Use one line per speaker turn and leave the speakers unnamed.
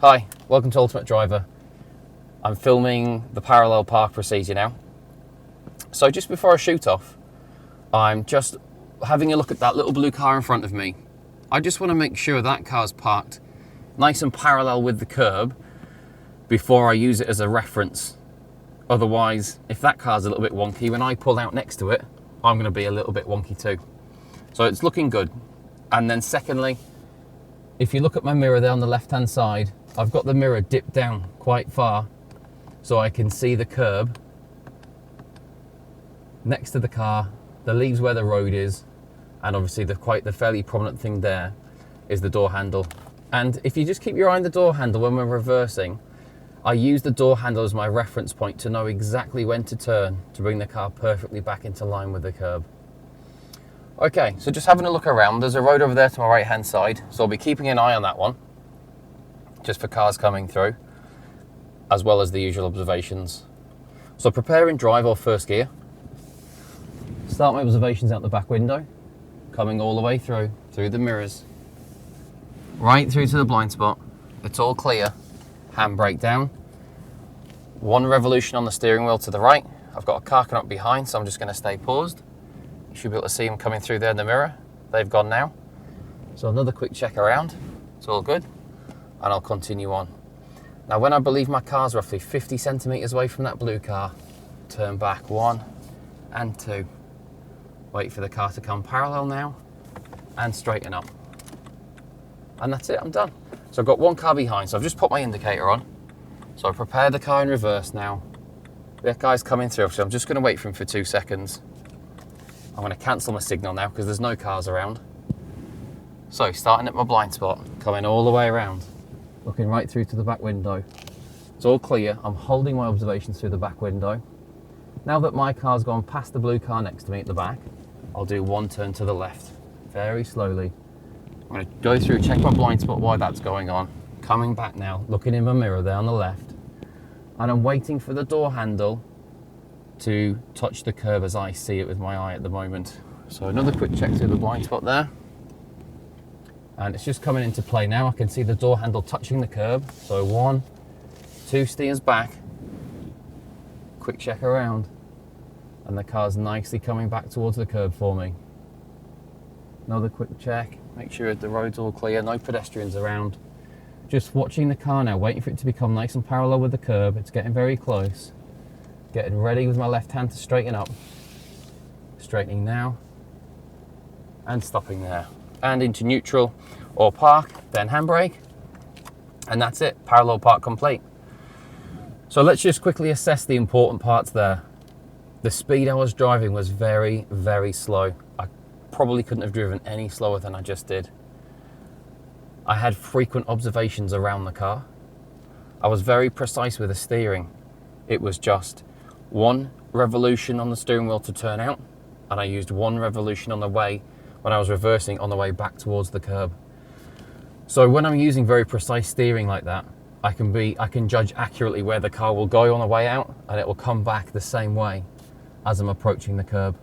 Hi, welcome to Ultimate Driver. I'm filming the parallel park procedure now. So just before I shoot off, I'm just having a look at that little blue car in front of me. I just want to make sure that car's parked nice and parallel with the curb before I use it as a reference. Otherwise, if that car's a little bit wonky, when I pull out next to it, I'm going to be a little bit wonky too. So it's looking good. And then secondly, if you look at my mirror there on the left hand side, I've got the mirror dipped down quite far so I can see the curb next to the car that leaves where the road is, and obviously the fairly prominent thing there is the door handle. And if you just keep your eye on the door handle when we're reversing, I use the door handle as my reference point to know exactly when to turn to bring the car perfectly back into line with the curb. Okay, so just having a look around, there's a road over there to my right hand side, so I'll be keeping an eye on that one just for cars coming through, as well as the usual observations. So prepare in drive or first gear. Start my observations out the back window, coming all the way through the mirrors, right through to the blind spot. It's all clear. Handbrake down. One revolution on the steering wheel to the right. I've got a car coming up behind, so I'm just going to stay paused. You should be able to see them coming through there in the mirror. They've gone now. So another quick check around. It's all good. And I'll continue on. Now when I believe my car's roughly 50 centimetres away from that blue car, turn back 1 and 2. Wait for the car to come parallel now and straighten up. And that's it, I'm done. So I've got one car behind, so I've just put my indicator on. So I prepare the car in reverse now. That guy's coming through, so I'm just going to wait for him for 2 seconds. I'm going to cancel my signal now because there's no cars around. So starting at my blind spot, coming all the way around, looking right through to the back window. It's all clear. I'm holding my observations through the back window. Now that my car's gone past the blue car next to me at the back, I'll do one turn to the left, very slowly. I'm going to go through, check my blind spot while that's going on. Coming back now, looking in my mirror there on the left. And I'm waiting for the door handle to touch the curb as I see it with my eye at the moment. So another quick check through the blind spot there. And it's just coming into play now. I can see the door handle touching the curb. So 1, 2 steers back. Quick check around. And the car's nicely coming back towards the curb for me. Another quick check. Make sure the road's all clear, no pedestrians around. Just watching the car now, waiting for it to become nice and parallel with the curb. It's getting very close. Getting ready with my left hand to straighten up. Straightening now. And stopping there. And into neutral or park, then handbrake. And that's it, parallel park complete. So let's just quickly assess the important parts there. The speed I was driving was very, very slow. I probably couldn't have driven any slower than I just did. I had frequent observations around the car. I was very precise with the steering. It was just 1 revolution on the steering wheel to turn out, and I used 1 revolution on the way when I was reversing on the way back towards the curb. So when I'm using very precise steering like that, I can judge accurately where the car will go on the way out, and it will come back the same way as I'm approaching the curb.